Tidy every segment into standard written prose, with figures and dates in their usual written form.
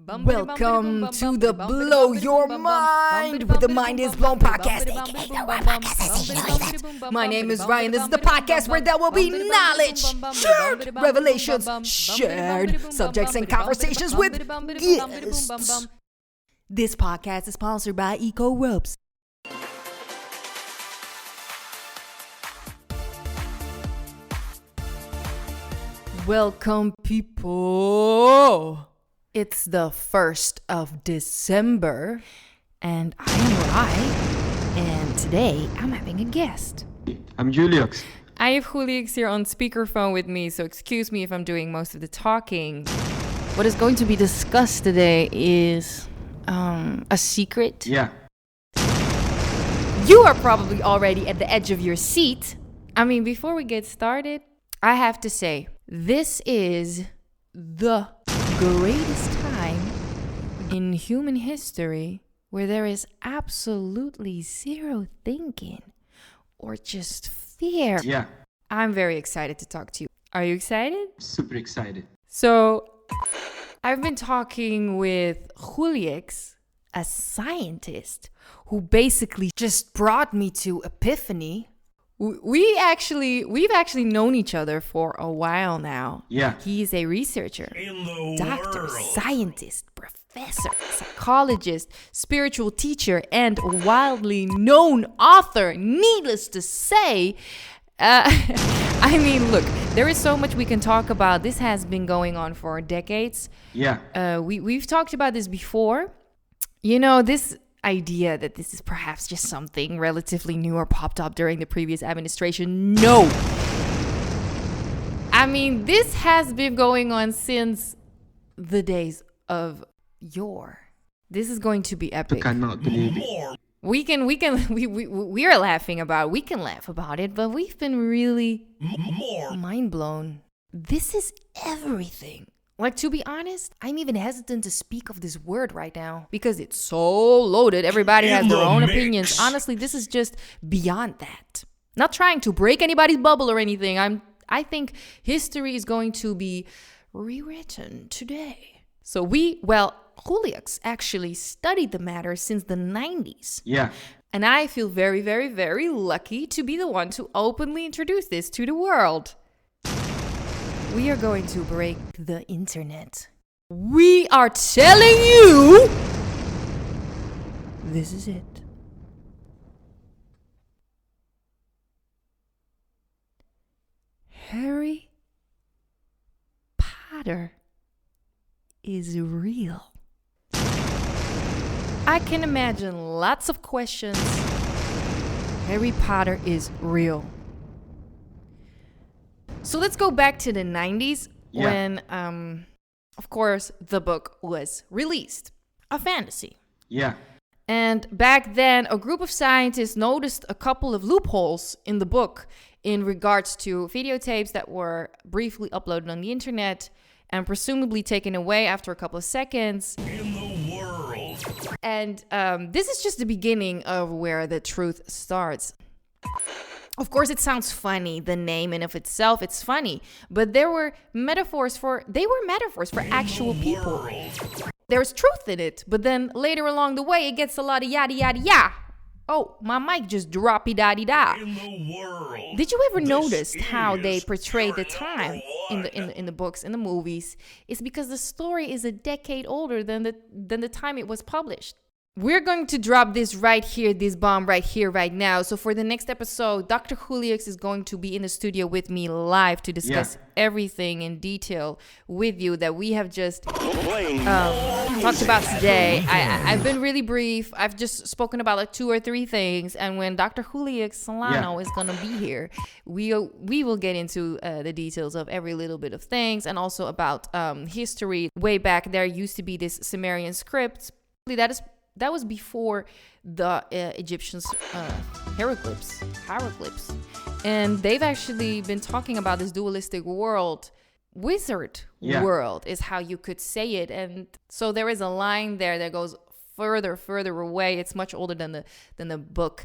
Welcome to the Blow Your Mind with the Mind is Blown podcast, aka the Rye Podcast Sensational Event. My name is Ryan. This is the podcast where there will be knowledge shared, revelations shared, subjects and conversations with guests. This podcast is sponsored by Eco Rubs. Welcome, people. It's the 1st of December, and I'm Rye, and today I'm having a guest. I'm Juliux. I have Juliux here on speakerphone with me, so excuse me if I'm doing most of the talking. What is going to be discussed today is a secret. Yeah. You are probably already at the edge of your seat. I mean, before we get started, I have to say, this is the greatest time in human history where there is absolutely zero thinking or just fear. Yeah. I'm very excited to talk to you. Are you excited? Super excited. So, I've been talking with Juliux, a scientist who basically just brought me to epiphany. We've actually known each other for a while now. Yeah. He's a researcher, doctor, scientist, professor, psychologist, spiritual teacher, and wildly known author. Needless to say, I mean, look, there is so much we can talk about. This has been going on for decades. Yeah. We've talked about this before. You know, this idea that this is perhaps just something relatively new or popped up during the previous administration. No. I mean, this has been going on since the days of yore. This is going to be epic. I cannot believe it. We are laughing about it. We can laugh about it, but we've been really mind blown. This is everything. Like, to be honest, I'm even hesitant to speak of this word right now because it's so loaded. Everybody has their own opinions. Honestly, this is just beyond that. Not trying to break anybody's bubble or anything. I think history is going to be rewritten today. So Juliux actually studied the matter since the 90s. Yeah. And I feel very, very, very lucky to be the one to openly introduce this to the world. We are going to break the internet. We are telling you, this is it. Harry Potter is real. I can imagine lots of questions. Harry Potter is real. So let's go back to the 90s when, of course, the book was released. A fantasy. Yeah. And back then, a group of scientists noticed a couple of loopholes in the book in regards to videotapes that were briefly uploaded on the internet and presumably taken away after a couple of seconds. In the world. And this is just the beginning of where the truth starts. Of course, it sounds funny, the name in of itself, it's funny. But they were metaphors for actual people. There's truth in it, but then later along the way, it gets a lot of yada yada yada. Oh, my mic just droppy-da-dee-da. In the world. Did you ever notice how they portray the time in the books, in the movies? It's because the story is a decade older than the time it was published. We're going to drop this right here, this bomb right here, right now. So for the next episode, Dr. Juliux is going to be in the studio with me live to discuss everything in detail with you that we have just talked about today. I've been really brief. I've just spoken about like 2 or 3 things. And when Dr. Juliux Solano is going to be here, we will get into the details of every little bit of things and also about history. Way back there used to be this Sumerian script. That was before the Egyptians' hieroglyphs. And they've actually been talking about this dualistic world. Wizard world is how you could say it. And so there is a line there that goes further away. It's much older than the book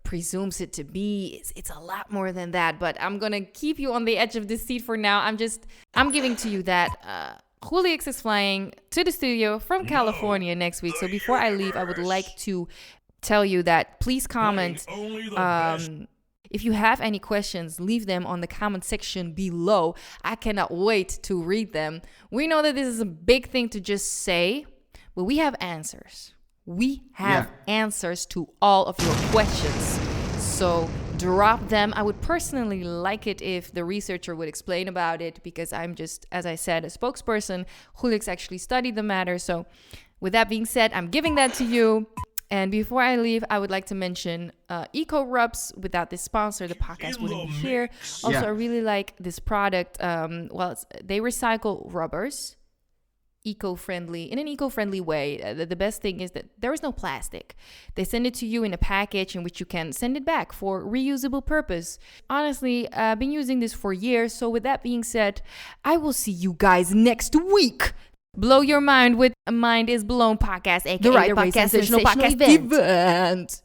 presumes it to be. It's a lot more than that. But I'm going to keep you on the edge of this seat for now. I'm giving to you that Juliux is flying to the studio from California next week. So before I leave, I would like to tell you that please comment. If you have any questions, leave them on the comment section below. I cannot wait to read them. We know that this is a big thing to just say, but we have answers. We have answers to all of your questions. So drop them. I would personally like it if the researcher would explain about it, because I'm just, as I said, a spokesperson. Juliux actually studied the matter. So with that being said, I'm giving that to you. And before I leave, I would like to mention Eco Rubs. Without this sponsor, the podcast wouldn't be here. Also, I really like this product. They recycle rubbers in an eco-friendly way. The best thing is that there is no plastic. They send it to you in a package in which you can send it back for reusable purpose. Honestly, I've been using this for years. So with that being said, I will see you guys next week. Blow your mind with a Mind is Blown podcast, aka the Rye Podcast Sensational Event.